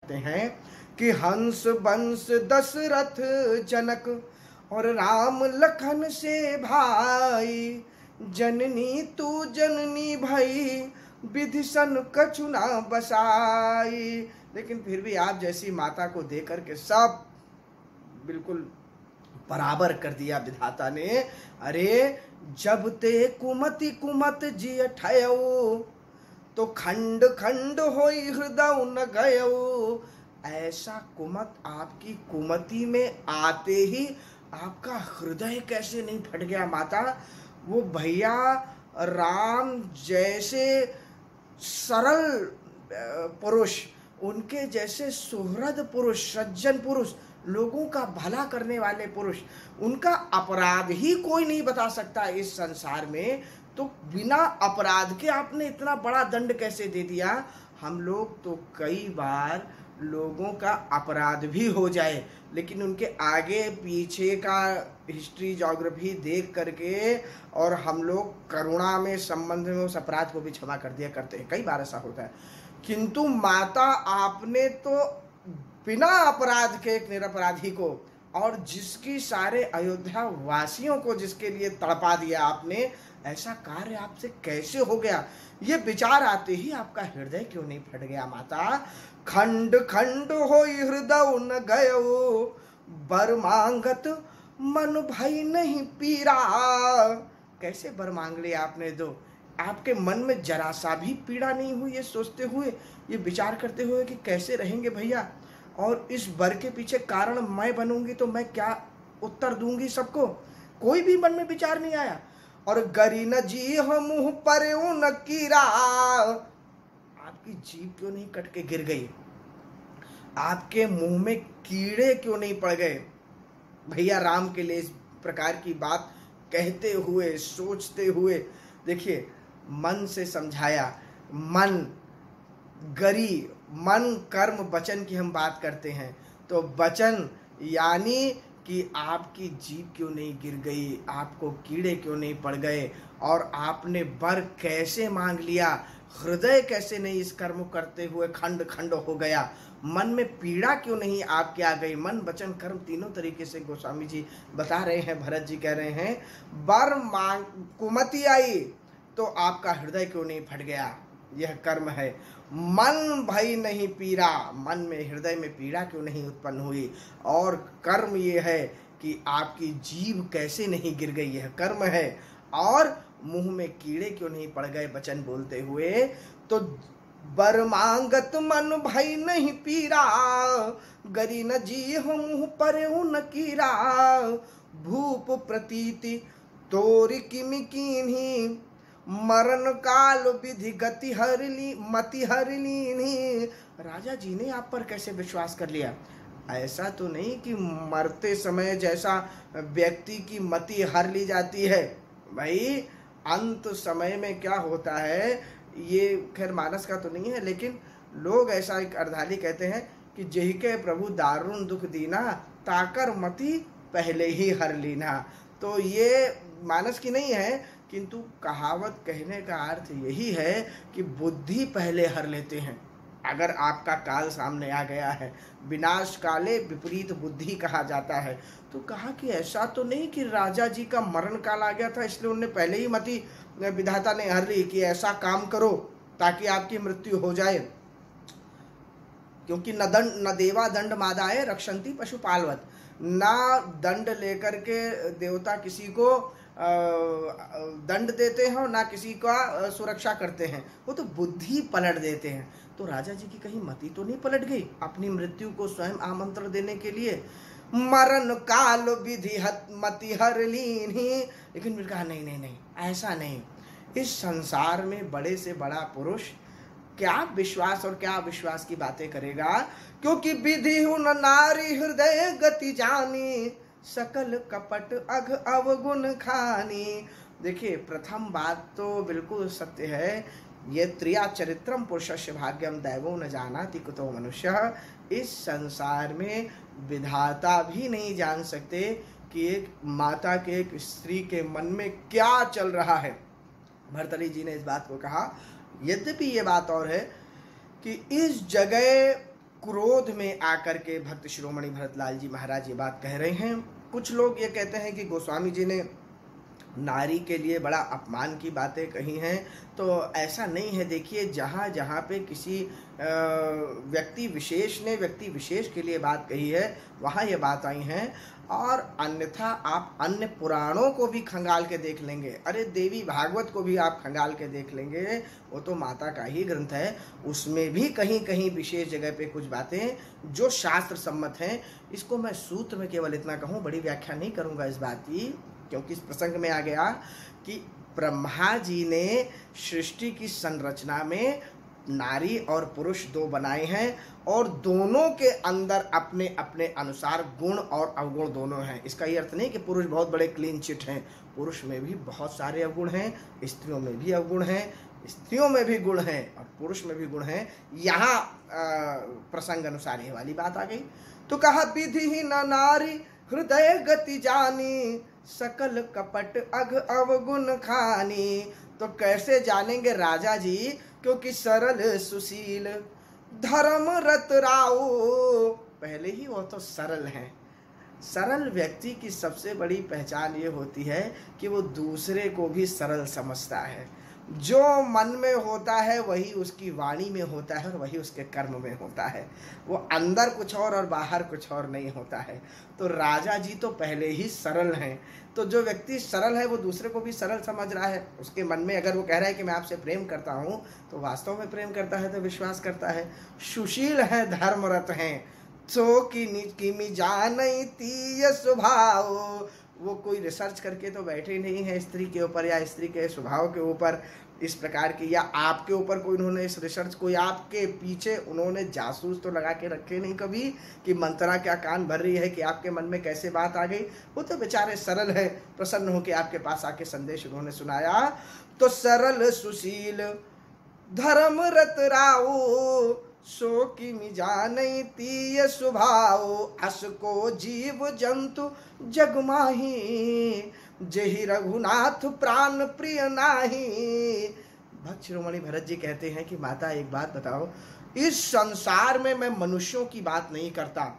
लिखते हैं कि हंस बंस दशरथ जनक और राम लखन से भाई, जननी तू जननी भई विधि सन कछु ना बसाई। लेकिन फिर भी आप जैसी माता को देकर के सब बिल्कुल बराबर कर दिया विधाता ने। अरे जब ते कुमति कुमत जिय ठयो, तो खंड खंड होई हृदय न गयो। ऐसा कुमत आपकी कुमति में आते ही आपका हृदय कैसे नहीं फट गया माता। वो भैया राम जैसे सरल पुरुष, उनके जैसे सुहृद पुरुष, सज्जन पुरुष, लोगों का भला करने वाले पुरुष, उनका अपराध ही कोई नहीं बता सकता इस संसार में, तो बिना अपराध के आपने इतना बड़ा दंड कैसे दे दिया। हम लोग तो कई बार लोगों का अपराध भी हो जाए, लेकिन उनके आगे पीछे का हिस्ट्री ज्योग्राफी देख करके और हम लोग करुणा में संबंध में उस अपराध को भी क्षमा कर दिया करते हैं, कई बार ऐसा होता है। किंतु माता आपने तो बिना अपराध के एक निरपराधी को, और जिसकी सारे अयोध्या वासियों को जिसके लिए तड़पा दिया आपने, ऐसा कार्य आपसे कैसे हो गया। ये विचार आते ही आपका हृदय क्यों नहीं फट गया माता। खंड खंड होई हृदय न गयो, बर मांगत मन भई नहीं पीरा। कैसे बर मांग लिया आपने दो, आपके मन में जरा सा भी पीड़ा नहीं हुई ये सोचते हुए, ये विचार करते हुए कि कैसे रहेंगे भैया, और इस बर के पीछे कारण मैं बनूंगी तो मैं क्या उत्तर दूंगी सबको। कोई भी मन में विचार नहीं आया। और गरी न जी हम मुंह पर न कीरा, आपकी जीभ क्यों नहीं कट के गिर गई, आपके मुंह में कीड़े क्यों नहीं पड़ गए। भैया राम के लिए इस प्रकार की बात कहते हुए सोचते हुए, देखिए मन से समझाया। मन गरी, मन कर्म वचन की हम बात करते हैं, तो वचन यानी कि आपकी जीभ क्यों नहीं गिर गई, आपको कीड़े क्यों नहीं पड़ गए, और आपने वर कैसे मांग लिया, हृदय कैसे नहीं इस कर्म करते हुए खंड खंड हो गया, मन में पीड़ा क्यों नहीं आपके आ गई। मन वचन कर्म तीनों तरीके से गोस्वामी जी बता रहे हैं, भरत जी कह रहे हैं वर मांग कुमति आई तो आपका हृदय क्यों नहीं फट गया, यह कर्म है। मन भई नहीं पीड़ा, मन में हृदय में पीड़ा क्यों नहीं उत्पन्न हुई, और कर्म ये है कि आपकी जीभ कैसे नहीं गिर गई, यह कर्म है। और मुंह में कीड़े क्यों नहीं पड़ गए वचन बोलते हुए, तो बर मांगत मन भई नहीं पीरा, गरी न जी मुँह पर न कीरा, भूप प्रतीति तोरी किमि कीन्ही, मरण काल विधि गति हरली मति हरली। राजा जी ने आप पर कैसे विश्वास कर लिया। ऐसा तो नहीं कि मरते समय जैसा व्यक्ति की मति हर ली जाती है। भाई अंत समय में क्या होता है, ये खैर मानस का तो नहीं है, लेकिन लोग ऐसा एक अर्धाली कहते हैं कि जेहि के प्रभु दारुण दुख दीना, ताकर मति पहले ही हर लीना। तो ये मानस की नहीं है, किंतु कहावत कहने का अर्थ यही है कि बुद्धि पहले हर लेते हैं। अगर आपका काल सामने आ गया है, विनाश काले विपरीत बुद्धि कहा जाता है, तो कहा कि ऐसा तो नहीं कि राजा जी का मरण काल आ गया था इसलिए उन्होंने पहले ही मति विधाता ने हर ली कि ऐसा काम करो ताकि आपकी मृत्यु हो जाए। क्योंकि न देवा दंड मादाए रक्षंती पशुपालवत, ना दंड लेकर के देवता किसी को दंड देते हैं और ना किसी का सुरक्षा करते हैं, वो तो बुद्धि पलट देते हैं। तो राजा जी की कहीं मति तो नहीं पलट गई अपनी मृत्यु को स्वयं आमंत्रण देने के लिए। मरण काल विधि मति हर लीन ही, लेकिन फिर कहा नहीं नहीं नहीं, ऐसा नहीं। इस संसार में बड़े से बड़ा पुरुष क्या विश्वास और क्या अविश्वास की बातें करेगा, क्योंकि विधि न नारी हृदय गति जानी, सकल कपट अघ अवगुण खानी। देखिए प्रथम बात तो बिल्कुल सत्य है, ये त्रिया चरित्रम पुरुषस्य भाग्यम दैवो न जानाति कुतो मनुष्य। इस संसार में विधाता भी नहीं जान सकते कि एक माता के, एक स्त्री के मन में क्या चल रहा है। भर्तृहरि जी ने इस बात को कहा। यद्यपि ये बात और है कि इस जगह क्रोध में आकर के भक्त शिरोमणि भरतलाल जी महाराज ये बात कह रहे हैं। कुछ लोग ये कहते हैं कि गोस्वामी जी ने नारी के लिए बड़ा अपमान की बातें कही हैं, तो ऐसा नहीं है। देखिए, जहाँ जहाँ पे किसी व्यक्ति विशेष ने व्यक्ति विशेष के लिए बात कही है, वहाँ ये बात आई हैं। और अन्यथा आप अन्य पुराणों को भी खंगाल के देख लेंगे, अरे देवी भागवत को भी आप खंगाल के देख लेंगे, वो तो माता का ही ग्रंथ है, उसमें भी कहीं कहीं विशेष जगह पे कुछ बातें जो शास्त्र सम्मत हैं। इसको मैं सूत्र में केवल इतना कहूँ, बड़ी व्याख्या नहीं करूँगा इस बात की, क्योंकि इस प्रसंग में आ गया कि ब्रह्मा जी ने सृष्टि की संरचना में नारी और पुरुष दो बनाए हैं, और दोनों के अंदर अपने अपने अनुसार गुण और अवगुण दोनों हैं। इसका ये अर्थ नहीं कि पुरुष बहुत बड़े क्लीन चिट हैं, पुरुष में भी बहुत सारे अवगुण हैं, स्त्रियों में भी अवगुण हैं, स्त्रियों में भी गुण हैं और पुरुष में भी गुण हैं। यहाँ प्रसंग अनुसार ये वाली बात आ गई। तो कहा विधि ही न नारी हृदय गति जानी, सकल कपट अघ अवगुण खानी। तो कैसे जानेंगे राजा जी, क्योंकि सरल सुशील धर्म रत राव, पहले ही वो तो सरल हैं। सरल व्यक्ति की सबसे बड़ी पहचान ये होती है कि वो दूसरे को भी सरल समझता है। जो मन में होता है वही उसकी वाणी में होता है और वही उसके कर्म में होता है। वो अंदर कुछ और बाहर कुछ और नहीं होता है। तो राजा जी तो पहले ही सरल हैं। तो जो व्यक्ति सरल है वो दूसरे को भी सरल समझ रहा है। उसके मन में अगर वो कह रहा है कि मैं आपसे प्रेम करता हूँ, तो वास्तव में प्रेम करता है, तो विश्वास करता है। सुशील है, धर्मरत हैं, सो किमी जानई तीय स्वभाव। वो कोई रिसर्च करके तो बैठे नहीं है स्त्री के ऊपर या स्त्री के स्वभाव के ऊपर इस प्रकार की, या आपके ऊपर कोई उन्होंने इस रिसर्च, कोई आपके पीछे उन्होंने जासूस तो लगा के रखे नहीं कभी कि मंत्रा क्या कान भर रही है कि आपके मन में कैसे बात आ गई। वो तो बेचारे सरल है, प्रसन्न होकर आपके पास आके संदेश उन्होंने सुनाया। तो सरल सुशील धर्म रत राव, सो किमि जानई तीय स्वभाव। अस को जीव जंतु जग माही, जहि रघुनाथ प्राण प्रिय नाही। भक्त शिरोमणि भरत जी कहते हैं कि माता एक बात बताओ, इस संसार में मैं मनुष्यों की बात नहीं करता,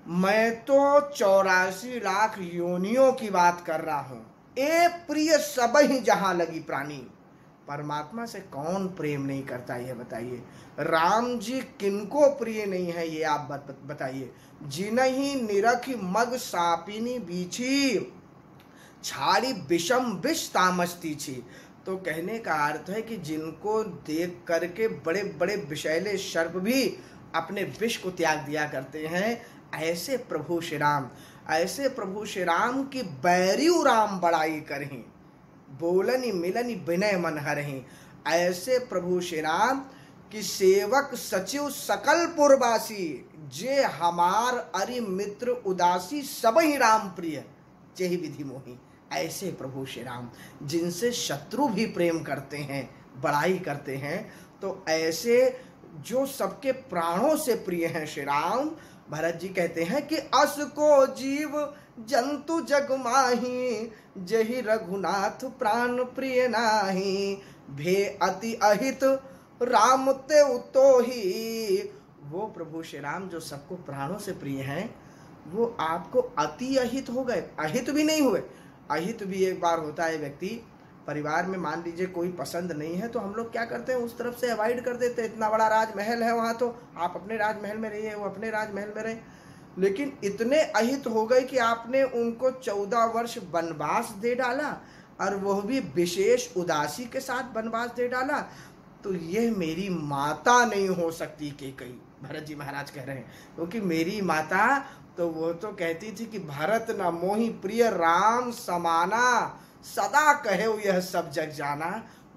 मैं तो 84 लाख योनियों की बात कर रहा हूं। ए प्रिय सब ही जहां लगी प्राणी। परमात्मा से कौन प्रेम नहीं करता, ये बताइए। राम जी किनको प्रिय नहीं है, ये आप बताइए। जिनहि निरख मग सापिनी बीछी, छाड़ी विषम विष तामस्ती छी। तो कहने का अर्थ है कि जिनको देख करके बड़े बड़े विषैले सर्प भी अपने विष को त्याग दिया करते हैं, ऐसे प्रभु श्री राम, ऐसे प्रभु श्री राम की बैरियू राम बड़ाई करहीं, बोलनी मिलनी विनय मन हरहीं। ऐसे प्रभु श्री राम कि सेवक सचिव सकल पुरवासी, जे हमार अरि मित्र उदासी सब ही राम प्रिय, जेहि विधि मोही। ऐसे प्रभु श्री राम जिनसे शत्रु भी प्रेम करते हैं, बड़ाई करते हैं, तो ऐसे जो सबके प्राणों से प्रिय हैं श्री राम। भरत जी कहते हैं कि अस को जीव जंतु जग माही, जहि रघुनाथ प्राण प्रिय नाही। भे अति अहित राम ते उतो ही। वो प्रभु श्री राम जो सबको प्राणों से प्रिय हैं, वो आपको अति अहित हो गए, अहित भी नहीं हुए। अहित भी एक बार होता है, व्यक्ति परिवार में मान लीजिए कोई पसंद नहीं है, तो हम लोग क्या करते हैं, उस तरफ से अवॉइड कर देते हैं। इतना बड़ा राजमहल है वहाँ, तो आप अपने राजमहल में रहिए, वो अपने राजमहल में रहे। लेकिन इतने अहित हो गए कि आपने उनको 14 वर्ष वनवास दे डाला, और वह भी विशेष उदासी के साथ वनवास दे डाला। तो यह मेरी माता नहीं हो सकती कैकेयी, भरत जी महाराज कह रहे हैं। क्योंकि मेरी माता तो वो तो कहती थी कि भरत न मोहि प्रिय राम समाना, सदा कहे यह सब जग जाना।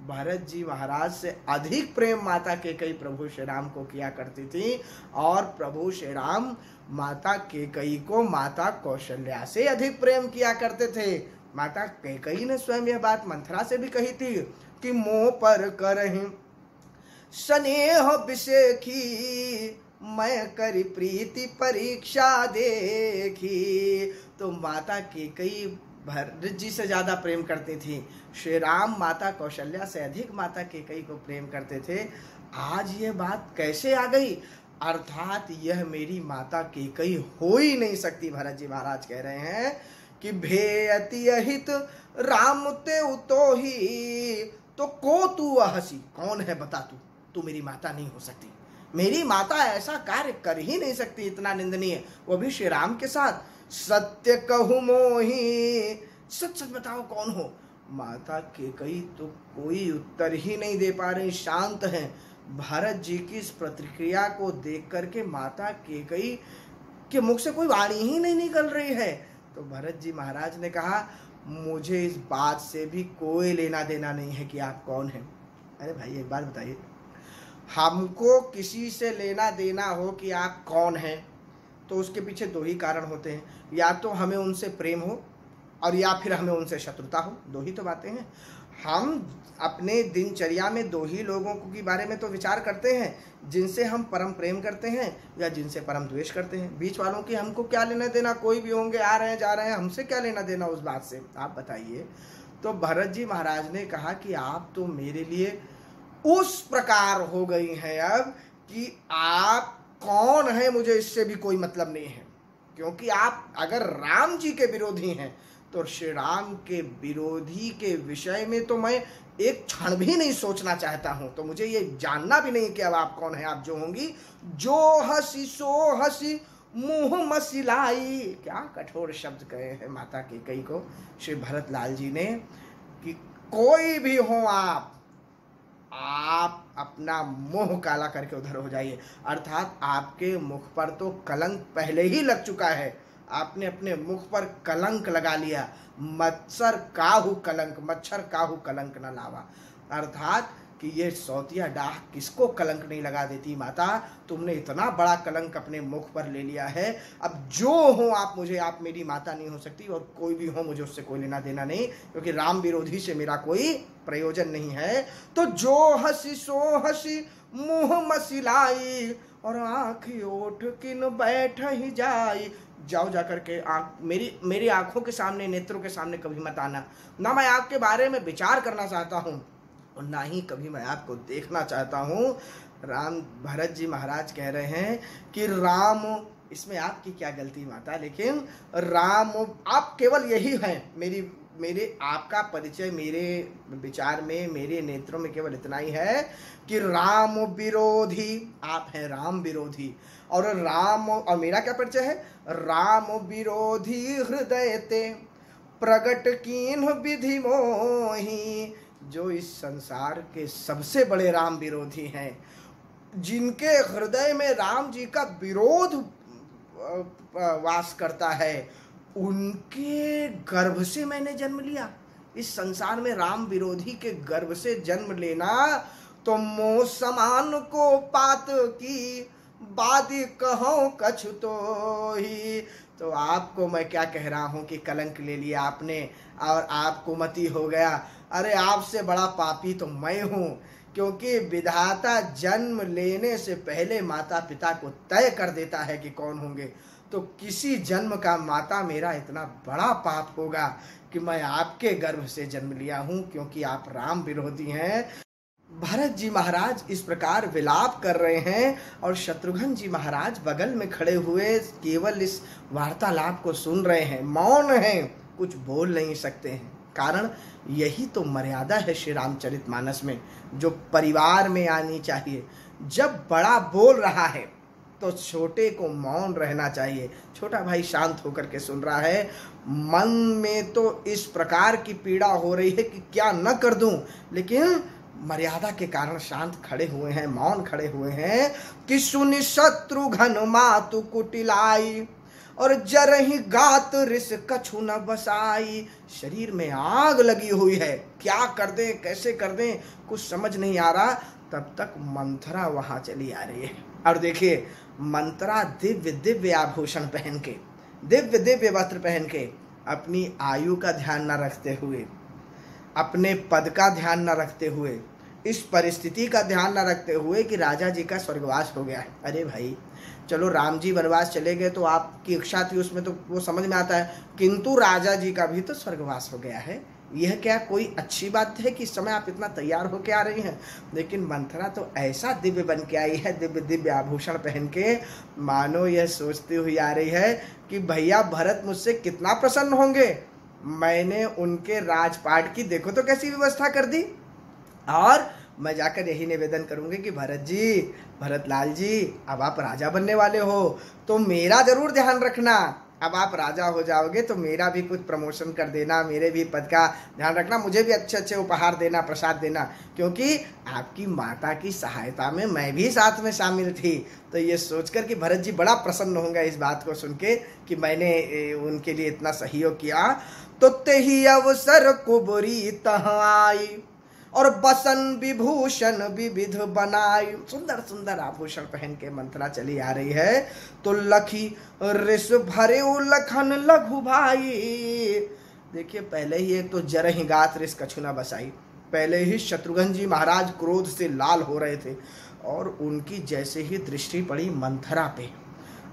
भरत जी महाराज से अधिक प्रेम माता कैकेयी प्रभु श्री राम को किया करती थी, और प्रभु श्री राम माता कैकेयी को माता कौशल्या से अधिक प्रेम किया करते थे। माता कैकेयी ने स्वयं यह बात मंथरा से भी कही थी कि मोह पर करहिं स्नेह विषेखी, मैं करी प्रीति परीक्षा देखी। तो माता कैकेयी भरत जी से ज्यादा प्रेम करती थी, श्री राम माता कौशल्या से अधिक माता कैकेयी को प्रेम करते थे। आज ये बात कैसे आ गई? अर्थात यह मेरी माता केकई हो ही नहीं सकती। भरत जी महाराज कह रहे हैं कि भेयति अहित राम ते उतो ही, तो को तू हसी, कौन है बता तू मेरी माता नहीं हो सकती। मेरी माता ऐसा कार्य कर ही नहीं सकती, इतना निंदनीय, वो भी श्री राम के साथ। सत्य कहूँ मोही, सच सच बताओ कौन हो। माता केकई तो कोई उत्तर ही नहीं दे पा रही, शांत हैं। भरत जी की इस प्रतिक्रिया को देख करके माता केकई के मुख से कोई वाणी ही नहीं निकल रही है। तो भरत जी महाराज ने कहा, मुझे इस बात से भी कोई लेना देना नहीं है कि आप कौन हैं। अरे भाई एक बात बताइए, हमको किसी से लेना देना हो कि आप कौन हैं, तो उसके पीछे दो ही कारण होते हैं, या तो हमें उनसे प्रेम हो और या फिर हमें उनसे शत्रुता हो। दो ही तो बातें हैं। हम अपने दिनचर्या में दो ही लोगों के बारे में तो विचार करते हैं, जिनसे हम परम प्रेम करते हैं या जिनसे परम द्वेष करते हैं। बीच वालों की हमको क्या लेना देना, कोई भी होंगे, आ रहे हैं जा रहे हैं, हमसे क्या लेना देना उस बात से, आप बताइए। तो भरत जी महाराज ने कहा कि आप तो मेरे लिए उस प्रकार हो गई हैं अब कि आप कौन है मुझे इससे भी कोई मतलब नहीं है। क्योंकि आप अगर राम जी के विरोधी हैं तो श्री राम के विरोधी के विषय में तो मैं एक क्षण भी नहीं सोचना चाहता हूं। तो मुझे ये जानना भी नहीं कि अब आप कौन है। आप जो होंगी, जो हसी सो हसी मुंह मसिलाई, क्या कठोर शब्द कहे हैं माता केकई को श्री भरत लाल जी ने, कि कोई भी हो आप अपना मुंह काला करके उधर हो जाइए। अर्थात आपके मुख पर तो कलंक पहले ही लग चुका है, आपने अपने मुख पर कलंक लगा लिया। मच्छर काहू कलंक न लावा। अर्थात कि ये सौतिया डाह किसको कलंक नहीं लगा देती माता, तुमने इतना बड़ा कलंक अपने मुख पर ले लिया है। अब जो हो आप मुझे, आप मेरी माता नहीं हो सकती, और कोई भी हो मुझे उससे कोई लेना देना नहीं, क्योंकि राम विरोधी से मेरा कोई प्रयोजन नहीं है। तो जो हसी सो हसी मुंह मसिलाई, और आँखी ओठ किन बैठ ही जाई। जाओ जाकर के मेरी आंखों के सामने, नेत्रों के सामने कभी मत आना। ना मैं आपके बारे में विचार करना चाहता हूँ और ना ही कभी मैं आपको देखना चाहता हूँ। राम भरत जी महाराज कह रहे हैं कि राम, इसमें आपकी क्या गलती माता, लेकिन राम आप केवल यही हैं। मेरे आपका परिचय मेरे विचार में, मेरे नेत्रों में केवल इतना ही है कि राम विरोधी, आप हैं राम विरोधी। और राम, और मेरा क्या परिचय है, राम विरोधी हृदय ते प्रगट कीन विधि मोही। जो इस संसार के सबसे बड़े राम विरोधी हैं, जिनके हृदय में राम जी का विरोध वास करता है, उनके गर्भ से मैंने जन्म लिया। इस संसार में राम विरोधी के गर्भ से जन्म लेना तो मोह समान को पात की बादी कहो कछु तो ही। तो आपको मैं क्या कह रहा हूं कि कलंक ले लिया आपने और आपको मति हो गया। अरे आपसे बड़ा पापी तो मैं हूं, क्योंकि विधाता जन्म लेने से पहले माता पिता को तय कर देता है कि कौन होंगे। तो किसी जन्म का माता मेरा इतना बड़ा पाप होगा कि मैं आपके गर्भ से जन्म लिया हूं, क्योंकि आप राम विरोधी हैं। भरत जी महाराज इस प्रकार विलाप कर रहे हैं और शत्रुघ्न जी महाराज बगल में खड़े हुए केवल इस वार्तालाप को सुन रहे हैं, मौन हैं, कुछ बोल नहीं सकते हैं। कारण यही तो मर्यादा है श्री रामचरितमानस में, जो परिवार में आनी चाहिए। जब बड़ा बोल रहा है तो छोटे को मौन रहना चाहिए। छोटा भाई शांत होकर के सुन रहा है। मन में तो इस प्रकार की पीड़ा हो रही है कि क्या न कर दूं, लेकिन मर्यादा के कारण शांत खड़े हुए हैं, मौन खड़े हुए हैं। कि सुनि शत्रुघ्न मातु कुटिलाई, और जरहि गात रिस कछु न बसाई। शरीर में आग लगी हुई है, क्या कर दें, कैसे कर दें, कुछ समझ नहीं आ रहा। तब तक मंथरा वहां चली आ रही है। और देखिए, मंथरा दिव्य दिव्य आभूषण पहन के, दिव्य दिव्य वस्त्र पहन के, अपनी आयु का ध्यान न रखते हुए, अपने पद का ध्यान न रखते हुए, इस परिस्थिति का ध्यान न रखते हुए कि राजा जी का स्वर्गवास हो गया है। अरे भाई, चलो राम जी वनवास चले गए तो आपकी इच्छा थी, उसमें तो वो समझ में आता है, किंतु राजा जी का भी तो स्वर्गवास हो गया है। यह क्या कोई अच्छी बात है कि इस समय आप इतना तैयार होके आ रही हैं? लेकिन मंथरा तो ऐसा दिव्य बन के आई है, दिव्य दिव्य आभूषण पहन के, मानो यह सोचती हुई आ रही है कि भैया भरत मुझसे कितना प्रसन्न होंगे। मैंने उनके राजपाट की देखो तो कैसी व्यवस्था कर दी, और मैं जाकर यही निवेदन करूंगी कि भरत जी, भरत लाल जी, अब आप राजा बनने वाले हो तो मेरा जरूर ध्यान रखना। अब आप राजा हो जाओगे तो मेरा भी कुछ प्रमोशन कर देना, मेरे भी पद का ध्यान रखना, मुझे भी अच्छे अच्छे उपहार देना, प्रसाद देना, क्योंकि आपकी माता की सहायता में मैं भी साथ में शामिल थी। तो ये सोचकर कि भरत जी बड़ा प्रसन्न होंगे इस बात को सुन के कि मैंने उनके लिए इतना सहयोग किया। तो तेही अवसर कुबरी तहाँ आई, और बसन विभूषण विविध बनाई। सुंदर सुंदर आभूषण पहन के मंथरा चली आ रही है। तो लखी रिस भरे लखन लघु भाई। देखिए पहले ही एक तो जरहि गात रिस कछु न बसाई, पहले ही शत्रुघ्न जी महाराज क्रोध से लाल हो रहे थे, और उनकी जैसे ही दृष्टि पड़ी मंथरा पे,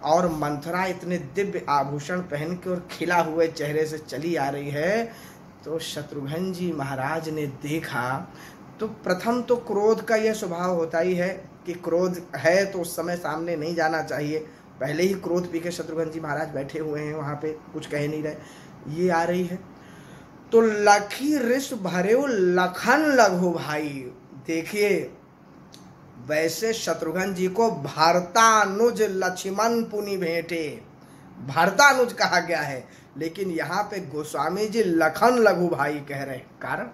और मंथरा इतने दिव्य आभूषण पहन के और खिला हुए चेहरे से चली आ रही है, तो शत्रुघ्न जी महाराज ने देखा। तो प्रथम तो क्रोध का यह स्वभाव होता ही है कि क्रोध है तो उस समय सामने नहीं जाना चाहिए। पहले ही क्रोध पी के शत्रुघ्न जी महाराज बैठे हुए हैं वहाँ पे, कुछ कह नहीं रहे, ये आ रही है। तो लखी रिस भरे लखन लघु भाई। देखिए वैसे शत्रुघ्न जी को भरतानुज लक्ष्मण पुनि भेंटे, भरतानुज कहा गया है, लेकिन यहाँ पे गोस्वामी जी लखन लघु भाई कह रहे हैं।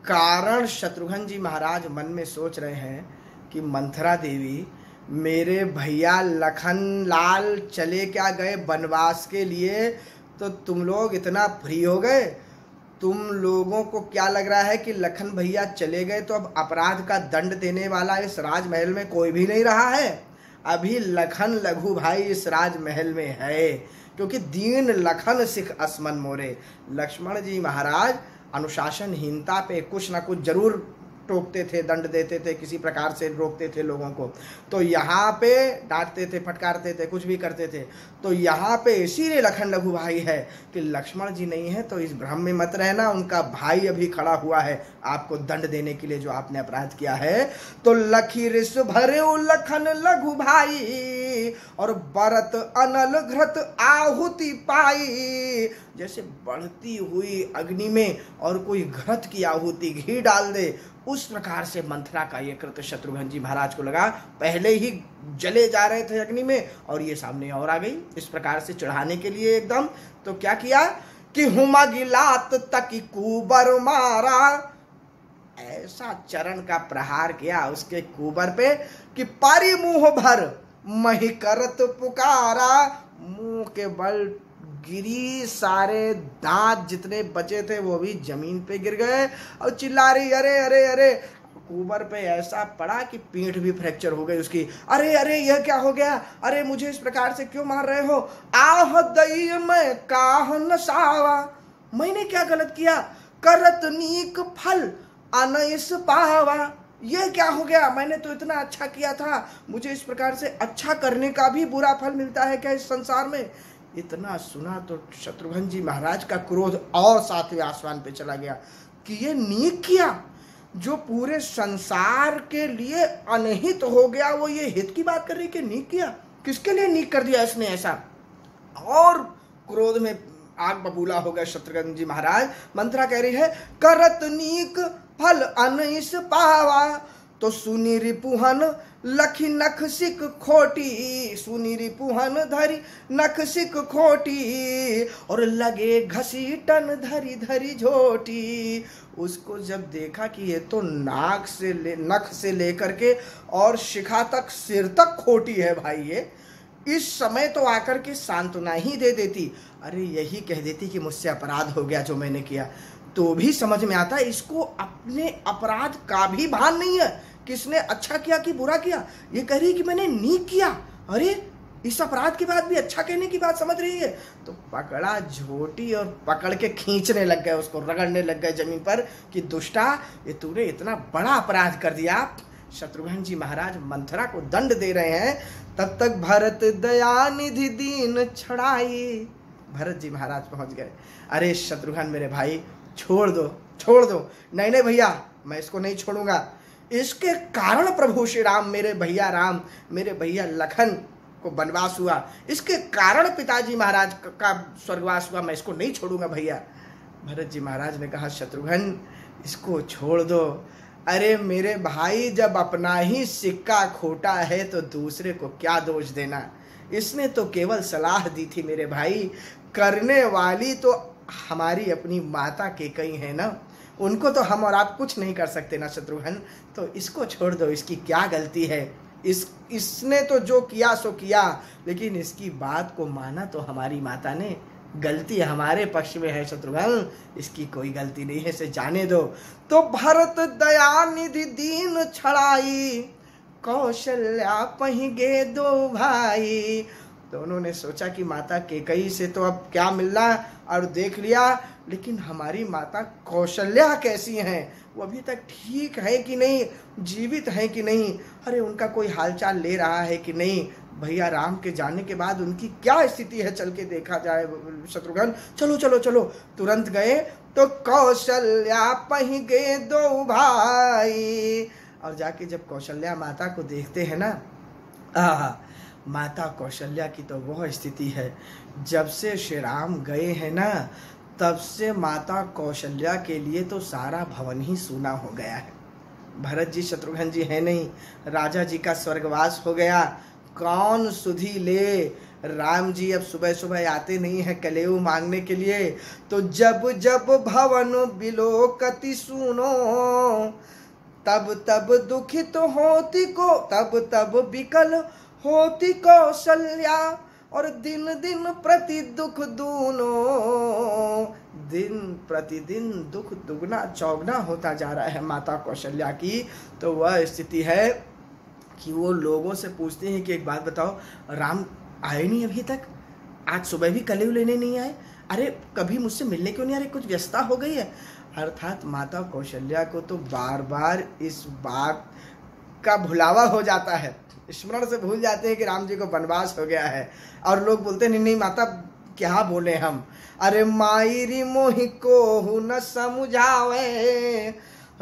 कारण शत्रुघ्न जी महाराज मन में सोच रहे हैं कि मंथरा देवी, मेरे भैया लखन लाल चले क्या गए वनवास के लिए, तो तुम लोग इतना फ्री हो गए। तुम लोगों को क्या लग रहा है कि लखन भैया चले गए तो अब अपराध का दंड देने वाला इस राजमहल में कोई भी नहीं रहा है? अभी लखन लघु भाई इस राजमहल में है, क्योंकि दीन लखन सिख असमन मोरे। लक्ष्मण जी महाराज अनुशासनहीनता पे कुछ ना कुछ जरूर टोकते थे, दंड देते थे, किसी प्रकार से रोकते थे लोगों को। तो यहाँ पे डांटते थे, फटकारते थे, कुछ भी करते थे। तो यहाँ पे इसीलिए लखन लघु भाई है कि लक्ष्मण जी नहीं है तो इस भ्रम में मत रहना, उनका भाई अभी खड़ा हुआ है आपको दंड देने के लिए जो आपने अपराध किया है। तो लखी रिस भरे लखन लघु भाई, और बरत अनल घृत आहुति पाई। जैसे बढ़ती हुई अग्नि में और कोई घृत की आहुति, घी डाल दे, उस प्रकार से मंथरा का ये कृत्य शत्रुघ्न जी महाराज को लगा। पहले ही जले जा रहे थे अग्नि में और ये सामने और आ गई इस प्रकार से चढ़ाने के लिए एकदम। तो क्या किया कि हुमा गिलात तकी कुबर मारा, ऐसा चरण का प्रहार किया उसके कुबर पे कि पारी मुंह भर मही करत पुकारा। मुंह के बल गिरी, सारे दांत जितने बचे थे वो भी जमीन पे गिर गए और चिल्ला रही अरे अरे अरे। कुबर पे ऐसा पड़ा कि पीठ भी फ्रैक्चर हो गई उसकी। अरे अरे यह क्या हो गया, अरे मुझे इस प्रकार से क्यों मार रहे हो? आह दई में काह नसावा, मैंने क्या गलत किया? करत नीक फल अनैस पावा, ये क्या हो गया? मैंने तो इतना अच्छा किया था, मुझे इस प्रकार से अच्छा करने का भी बुरा फल मिलता है क्या इस संसार में? इतना सुना तो शत्रुघ्न जी महाराज का क्रोध और सातवें आसमान पे चला गया कि ये नीक किया जो पूरे संसार के लिए अनहित हो गया, वो ये हित की बात कर रही कि नीक किया, किसके लिए नीक कर दिया इसने ऐसा? और क्रोध में आग बबूला हो गया शत्रुघ्न जी महाराज। मंत्रा कह रही है करत नीक फल अनैस पावा, तो सुनी रिपुहन लखी नख सिक खोटी, सुनी रिपुहन धरी नख सिक खोटी, और लगे घसीटन धरी धरी झोटी। उसको जब देखा कि ये तो नाक से नख से लेकर के और शिखा तक, सिर तक खोटी है भाई, ये इस समय तो आकर के सांत्वना ही दे देती, अरे यही कह देती कि मुझसे अपराध हो गया जो मैंने किया, तो भी समझ में आता है इसको अपने अपराध का भी भान नहीं है, किसने अच्छा किया कि बुरा किया। ये कह रही कि मैंने नीक किया, अरे इस अपराध के बाद भी अच्छा कहने की बात समझ रही है। तो पकड़ा झोटी और पकड़ के खींचने लग गए, उसको रगड़ने लग गए जमीन पर कि दुष्टा, ये तूने इतना बड़ा अपराध कर दिया। शत्रुघ्न जी महाराज मंथरा को दंड दे रहे हैं, तब तक भरत दयानिधि दीन छड़ाई। भरत जी महाराज पहुंच गए। अरे शत्रुघ्न मेरे भाई, छोड़ दो छोड़ दो। नहीं नहीं भैया, मैं इसको नहीं छोड़ूंगा। इसके कारण प्रभु श्री राम, मेरे भैया राम, मेरे भैया लखन को वनवास हुआ, इसके कारण पिताजी महाराज का स्वर्गवास हुआ, मैं इसको नहीं छोड़ूंगा भैया। भरत जी महाराज ने कहा शत्रुघ्न इसको छोड़ दो। अरे मेरे भाई, जब अपना ही सिक्का खोटा है तो दूसरे को क्या दोष देना। इसने तो केवल सलाह दी थी मेरे भाई, करने वाली तो हमारी अपनी माता केकई है ना, उनको तो हम और आप कुछ नहीं कर सकते ना शत्रुघ्न, तो इसको छोड़ दो, इसकी क्या गलती है। इसने तो जो किया सो किया, लेकिन इसकी बात को माना तो हमारी माता ने, गलती हमारे पक्ष में है शत्रुघ्न, इसकी कोई गलती नहीं है, इसे जाने दो। तो भरत दया निधि दीन छड़ाई, कौशल्या पही गे दो भाई। दोनों ने सोचा कि माता केकई से तो अब क्या मिलना, और देख लिया, लेकिन हमारी माता कौशल्या कैसी हैं, वो अभी तक ठीक है कि नहीं, जीवित है कि नहीं, अरे उनका कोई हालचाल ले रहा है कि नहीं, भैया राम के जाने के बाद उनकी क्या स्थिति है, चल के देखा जाए शत्रुघ्न। चलो चलो चलो। तुरंत गए तो कौशल्या पही गए दो भाई, और जाके जब कौशल्या माता को देखते हैं ना, माता कौशल्या की तो वह स्थिति है, जब से श्री राम गए हैं ना, तब से माता कौशल्या के लिए तो सारा भवन ही सूना हो गया है। भरत जी शत्रुघ्न जी है नहीं, राजा जी का स्वर्गवास हो गया, कौन सुधि ले। राम जी अब सुबह सुबह आते नहीं है कलेऊ मांगने के लिए, तो जब जब भवन बिलोकति सुनो, तब तब दुखित होती को, तब तब विकल होती कौशल्या, और दिन दिन प्रति दुख दूनो, दिन प्रतिदिन दुख दुगना चौगना होता जा रहा है माता कौशल्या की। तो वह स्थिति है कि वो लोगों से पूछते हैं कि एक बात बताओ, राम आए नहीं अभी तक, आज सुबह भी कलेऊ लेने नहीं आए, अरे कभी मुझसे मिलने क्यों नहीं आ रहे, कुछ व्यस्तता हो गई है। अर्थात माता कौशल्या को तो बार बार इस बात का भुलावा हो जाता है, स्मरण से भूल जाते हैं कि राम जी को वनवास हो गया है, और लोग बोलते हैं नहीं नहीं माता क्या बोले हम, अरे मायरी मोहि को न समझावे,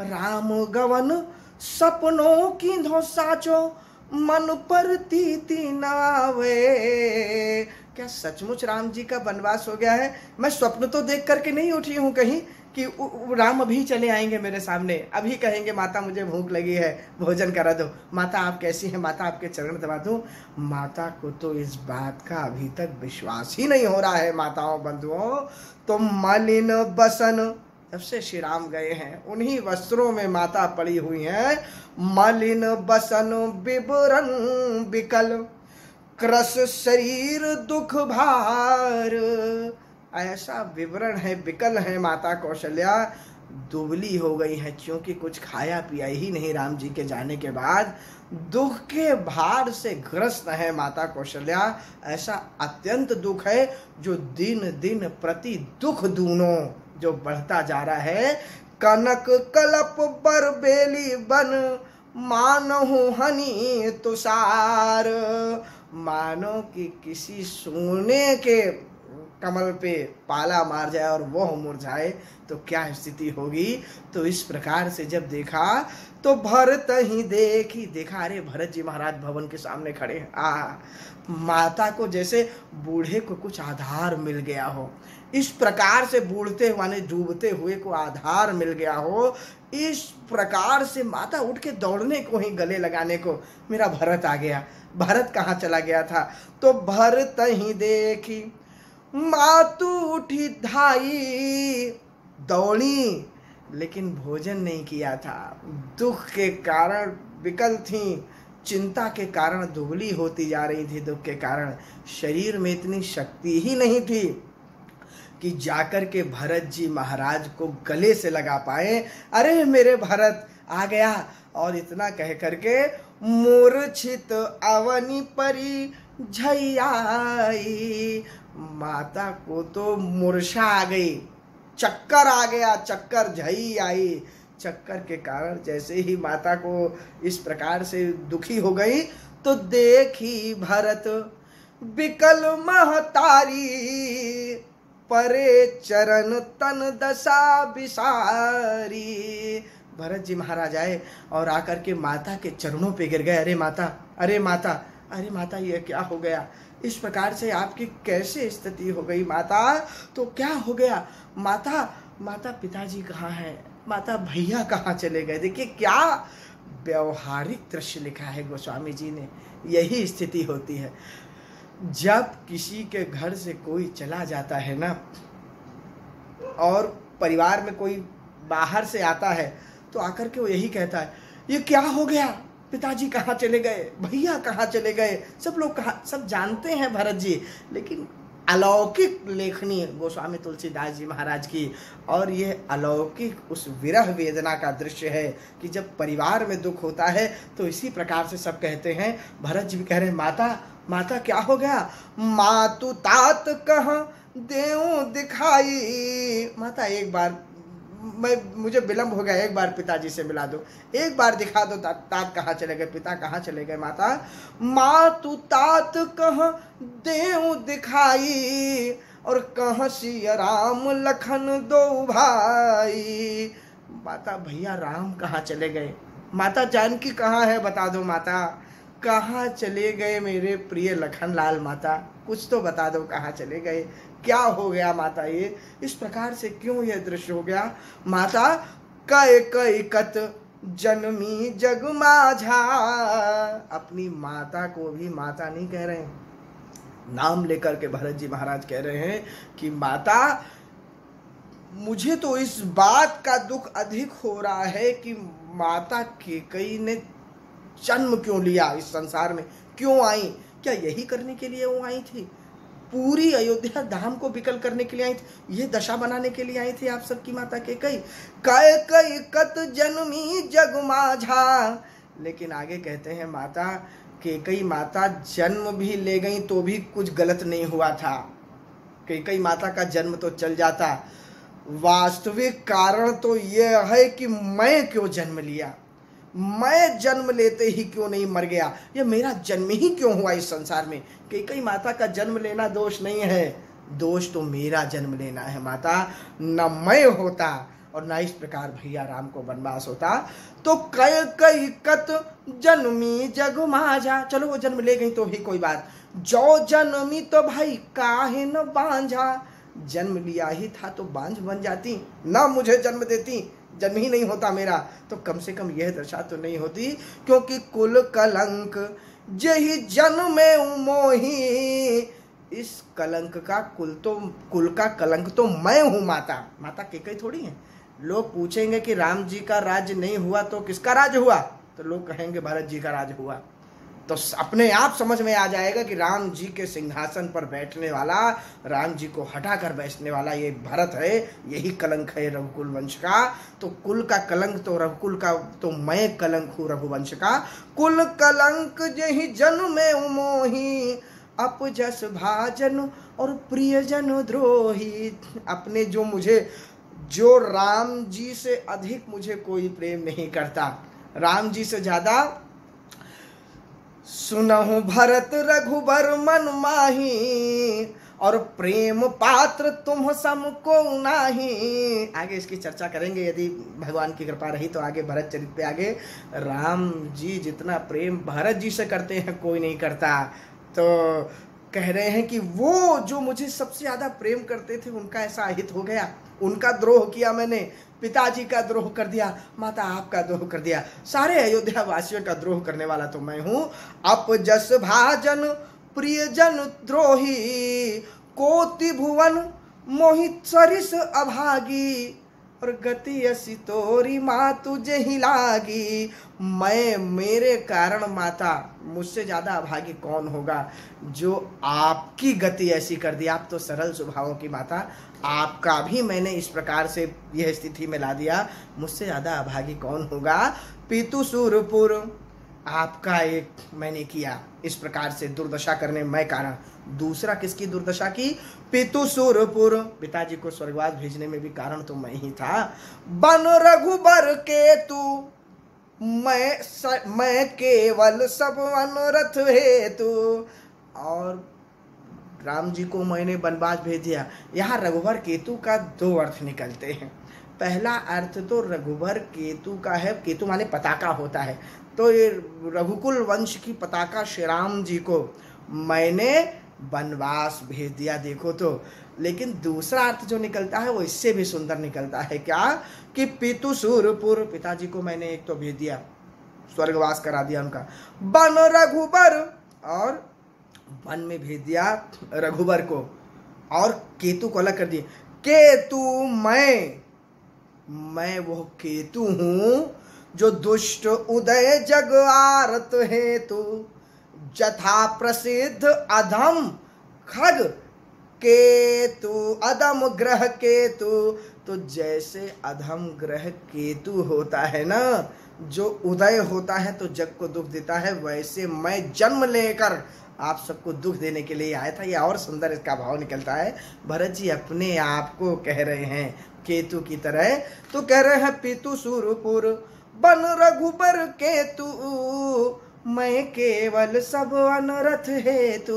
राम गवन सपनों की धो साचो, मन पर तीती नावे। क्या सचमुच राम जी का वनवास हो गया है? मैं स्वप्न तो देख करके नहीं उठी हूँ कहीं कि राम अभी चले आएंगे मेरे सामने, अभी कहेंगे माता मुझे भूख लगी है, भोजन करा दो, माता आप कैसी हैं, माता आपके चरण दबा दूं। माता को तो इस बात का अभी तक विश्वास ही नहीं हो रहा है माताओं बंधुओं। तो मलिन बसन, जब से श्री राम गए हैं उन्हीं वस्त्रों में माता पड़ी हुई हैं, मलिन बसन विवरण विकल, क्रस शरीर दुख भार। ऐसा विवरण है, विकल है माता कौशल्या, दुबली हो गई है, क्योंकि कुछ खाया पिया ही नहीं राम जी के जाने के बाद, दुख के भार से ग्रस्त है माता कौशल्या। ऐसा अत्यंत दुख है जो दिन दिन प्रति दुख दूनों जो बढ़ता जा रहा है। कनक कलप बर बेली बन, मानहु हनी तुषार। मानो कि किसी सोने के कमल पे पाला मार जाए और वह मुरझाए तो क्या स्थिति होगी। तो इस प्रकार से जब देखा तो भरत ही देखा, अरे भरत जी महाराज भवन के सामने खड़े हैं। माता को जैसे बूढ़े को कुछ आधार मिल गया हो, इस प्रकार से बूढ़ते माने डूबते हुए को आधार मिल गया हो, इस प्रकार से माता उठ के दौड़ने को ही गले लगाने को, मेरा भरत आ गया। भरत कहाँ चला गया था? तो भरत ही देखी मातु उठी धाई, दौड़ी लेकिन भोजन नहीं किया था, दुख के कारण विकल थी, चिंता के कारण दुबली होती जा रही थी, दुख के कारण शरीर में इतनी शक्ति ही नहीं थी कि जाकर के भरत जी महाराज को गले से लगा पाए। अरे मेरे भरत आ गया, और इतना कह करके मूर्छित अवनी परी झैयाई। माता को तो मूर्छा आ गई, चक्कर आ गया, चक्कर झई आई। चक्कर के कारण जैसे ही माता को इस प्रकार से दुखी हो गई तो देखी भरत विकल महतारी, परे चरण तन दशा विसारी। भरत जी महाराज आए और आकर के माता के चरणों पे गिर गए। अरे माता, अरे माता, अरे माता, ये क्या हो गया? इस प्रकार से आपकी कैसे स्थिति हो गई माता? तो क्या हो गया माता? माता पिताजी कहाँ हैं? माता भैया कहाँ चले गए? देखिए क्या व्यवहारिक दृश्य लिखा है गोस्वामी जी ने। यही स्थिति होती है जब किसी के घर से कोई चला जाता है ना, और परिवार में कोई बाहर से आता है, तो आकर के वो यही कहता है, ये क्या हो गया? पिताजी कहाँ चले गए? भैया कहाँ चले गए? सब लोग कहाँ, सब जानते हैं भरत जी, लेकिन अलौकिक लेखनी गोस्वामी तुलसीदास जी महाराज की। और ये अलौकिक उस विरह वेदना का दृश्य है कि जब परिवार में दुख होता है तो इसी प्रकार से सब कहते हैं। भरत जी भी कह रहे हैं, माता, माता क्या हो गया? मातु तात कहाँ देऊं दिखाई। माता एक बार, मुझे विलम्ब हो गया, एक बार पिताजी से मिला दो, एक बार दिखा दो तात कहाँ चले गए, पिता कहाँ चले गए। माता, मातु तात कहाँ देऊं दिखाई, और कहाँ सिया राम लखन दो भाई। माता भैया राम कहाँ चले गए? माता जानकी कहाँ है? बता दो माता, कहाँ चले गए मेरे प्रिय लखन लाल? माता कुछ तो बता दो, कहाँ चले गए? क्या हो गया माता? ये इस प्रकार से क्यों यह दृश्य हो गया? माता कई कई कत जन्मी जग माझा। अपनी माता को भी माता नहीं कह रहे हैं, नाम लेकर के भरत जी महाराज कह रहे हैं कि माता, मुझे तो इस बात का दुख अधिक हो रहा है कि माता केकई ने जन्म क्यों लिया, इस संसार में क्यों आई? क्या यही करने के लिए वो आई थी? पूरी अयोध्या धाम को विकल करने के लिए आई थी, ये दशा बनाने के लिए आई थी आप सबकी माता केकई। कई कई कत जन्मी जग माझा। लेकिन आगे कहते हैं माता केकई माता जन्म भी ले गई तो भी कुछ गलत नहीं हुआ था। केकई माता का जन्म तो चल जाता, वास्तविक कारण तो यह है कि मैं क्यों जन्म लिया, मैं जन्म लेते ही क्यों नहीं मर गया, ये मेरा जन्म ही क्यों हुआ इस संसार में। केकई माता का जन्म लेना दोष नहीं है, दोष तो मेरा जन्म लेना है माता। न मैं होता और न इस प्रकार भैया राम को वनवास होता। तो कई कई कत जन्मी जग माझा। चलो वो जन्म ले गई तो भी कोई बात, जो जन्मी तो भाई काहे न बांझा। जन्म लिया ही था तो बांझ बन जाती, ना मुझे जन्म देती, जन्म ही नहीं होता मेरा, तो कम से कम यह दशा तो नहीं होती। क्योंकि कुल कलंक जही जन्म में मोही। इस कलंक का कुल का कलंक तो मैं हूं माता। माता केकई थोड़ी है। लोग पूछेंगे कि राम जी का राज्य नहीं हुआ तो किसका राज्य हुआ, तो लोग कहेंगे भरत जी का राज्य हुआ। तो अपने आप समझ में आ जाएगा कि राम जी के सिंहासन पर बैठने वाला, राम जी को हटाकर बैठने वाला ये भरत है, यही कलंक है रघुकुल वंश का। तो कुल का कलंक तो रघुकुल का, तो मैं कलंक हूँ रघुवंश का। कुल कलंक जही जन में मोही, अपजस भाजन और प्रियजन द्रोही। अपने जो राम जी से अधिक मुझे कोई प्रेम नहीं करता, राम जी से ज्यादा सुनहु भरत रघुबर मन माही, और प्रेम पात्र तुम सम को नाही। आगे इसकी चर्चा करेंगे, यदि भगवान की कृपा रही तो आगे भरत चरित पे आगे। राम जी जितना प्रेम भरत जी से करते हैं कोई नहीं करता। तो कह रहे हैं कि वो जो मुझे सबसे ज्यादा प्रेम करते थे उनका ऐसा अहित हो गया, उनका द्रोह किया मैंने, पिताजी का द्रोह कर दिया, माता आपका द्रोह कर दिया, सारे अयोध्या वासियों का द्रोह करने वाला तो मैं हूं। अपजस भाजन प्रियजन द्रोही, कोटि भुवन मोहित सरिस अभागी, और गति ऐसी तोरी माँ तुझे ही लागी। मैं, मेरे कारण माता, मुझसे ज्यादा अभागी कौन होगा जो आपकी गति ऐसी कर दी। आप तो सरल स्वभाव की माता, आपका भी मैंने इस प्रकार से यह स्थिति में ला दिया, मुझसे ज्यादा अभागी कौन होगा। पीतु सुरपुर, आपका एक मैंने किया इस प्रकार से दुर्दशा करने मैं कारण। दूसरा किसकी दुर्दशा की? पितु सुरपुर, पिताजी को स्वर्गवास भेजने में भी कारण तो मैं ही था। बन रघुबर के तू मैं केवल सब अनुरथ हेतु, और राम जी को मैंने वनवास भेज दिया। यहाँ रघुवर केतु का दो अर्थ निकलते हैं। पहला अर्थ तो रघुवर केतु का है, केतु माने पताका होता है, तो ये रघुकुल वंश की पताका श्री राम जी को मैंने वनवास भेज दिया, देखो तो। लेकिन दूसरा अर्थ जो निकलता है वो इससे भी सुंदर निकलता है, क्या कि पितु सूरपुर, पिताजी को मैंने एक तो भेज दिया, स्वर्गवास करा दिया उनका, वन रघुबर, और वन में भेज दिया रघुबर को, और केतु को अलग कर दिया। केतु मैं वो केतु हूं जो दुष्ट उदय जग आरत हेतु, जथा प्रसिद्ध अधम खग केतु, अधम ग्रह केतु। तो जैसे अधम ग्रह केतु होता है ना, जो उदय होता है तो जग को दुख देता है, वैसे मैं जन्म लेकर आप सबको दुख देने के लिए आया था। ये और सुंदर इसका भाव निकलता है। भरत जी अपने आप को कह रहे हैं केतु की तरह, तो कह रहे हैं पितु सूरपुर बन रघुबर केतु, मैं केवल सब अनरथ हेतु,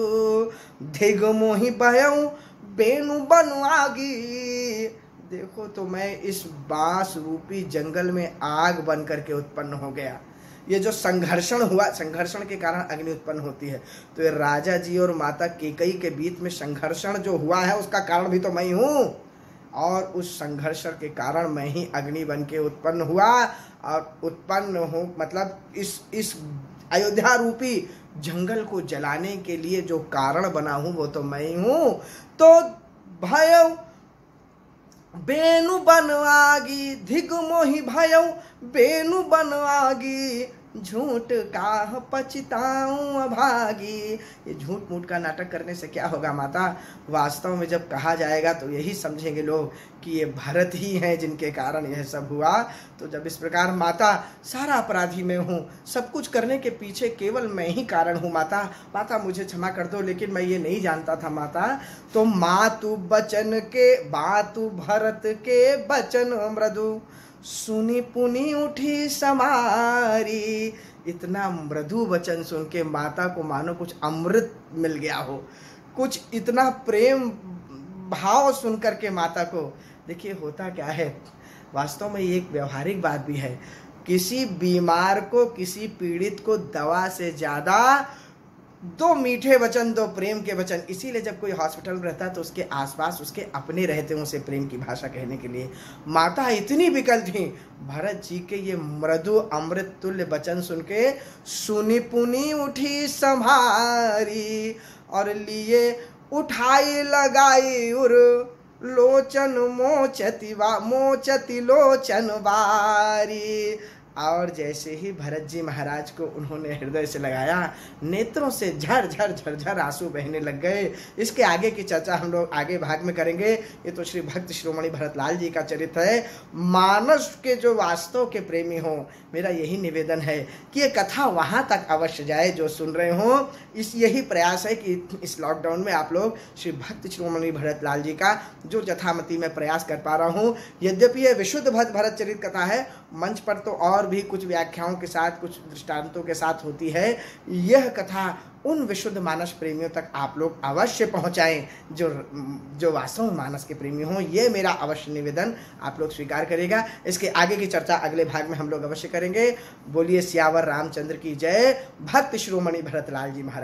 धिग मोहि बहऊं बेनु बन आगी। देखो तो मैं इस बांस रूपी जंगल में आग बन करके उत्पन्न हो गया। ये जो संघर्षण हुआ, संघर्षण के कारण अग्नि उत्पन्न होती है, तो ये राजा जी और माता केकई के बीच में संघर्षण जो हुआ है उसका कारण भी तो मैं हूँ, और उस संघर्षण के कारण मैं ही अग्नि बन के उत्पन्न हुआ, और उत्पन्न हो मतलब इस अयोध्या रूपी जंगल को जलाने के लिए जो कारण बना हूं वो तो मैं ही हूं। तो भयऊ बेनु बन आगी, धिग मोहि भयऊ बेनु बन आगी, झूठ काह पछताऊं अभागी। ये झूठ मूठ का नाटक करने से क्या होगा माता, वास्तव में जब कहा जाएगा तो यही समझेंगे लोग कि ये भरत ही हैं जिनके कारण यह सब हुआ। तो जब इस प्रकार माता सारा अपराधी मैं हूँ, सब कुछ करने के पीछे केवल मैं ही कारण हूँ माता, माता मुझे क्षमा कर दो, लेकिन मैं ये नहीं जानता था माता। तो मातु बचन के बातु भरत के बचन मृदु, सुनी पुनी उठी समारी। इतना मृदु वचन सुन के माता को मानो कुछ अमृत मिल गया हो, कुछ इतना प्रेम भाव सुन करके माता को। देखिए होता क्या है, वास्तव में ये एक व्यवहारिक बात भी है, किसी बीमार को, किसी पीड़ित को दवा से ज़्यादा दो मीठे वचन, दो प्रेम के वचन। इसीलिए जब कोई हॉस्पिटल में रहता है तो उसके आसपास उसके अपने रहते हैं उसे प्रेम की भाषा कहने के लिए। माता इतनी विकल थी, भरत जी के ये मृदु अमृत तुल्य वचन सुन के सुनी पुनी उठी संभारी, और लिए उठाई लगाई उर लोचन मोचती लोचन बारी। और जैसे ही भरत जी महाराज को उन्होंने हृदय से लगाया, नेत्रों से झर झर झर झर आंसू बहने लग गए। इसके आगे की चर्चा हम लोग आगे भाग में करेंगे। ये तो श्री भक्त शिरोमणि भरतलाल जी का चरित्र है। मानस के जो वास्तव के प्रेमी हों, मेरा यही निवेदन है कि ये कथा वहाँ तक अवश्य जाए जो सुन रहे हों। यही प्रयास है कि इस लॉकडाउन में आप लोग श्री भक्त शिरोमणि भरतलाल जी का जो यथामति मैं प्रयास कर पा रहा हूँ, यद्यपि ये विशुद्ध भरत चरित कथा है, मंच पर तो और भी कुछ व्याख्याओं के साथ, कुछ दृष्टांतों के साथ होती है। यह कथा उन विशुद्ध मानस प्रेमियों तक आप लोग अवश्य पहुंचाएं जो वास्तव में मानस के प्रेमी हों। ये मेरा अवश्य निवेदन आप लोग स्वीकार करेगा। इसके आगे की चर्चा अगले भाग में हम लोग अवश्य करेंगे। बोलिए सियावर रामचंद्र की जय। भक्त शिरोमणि भरतलाल जी महाराज।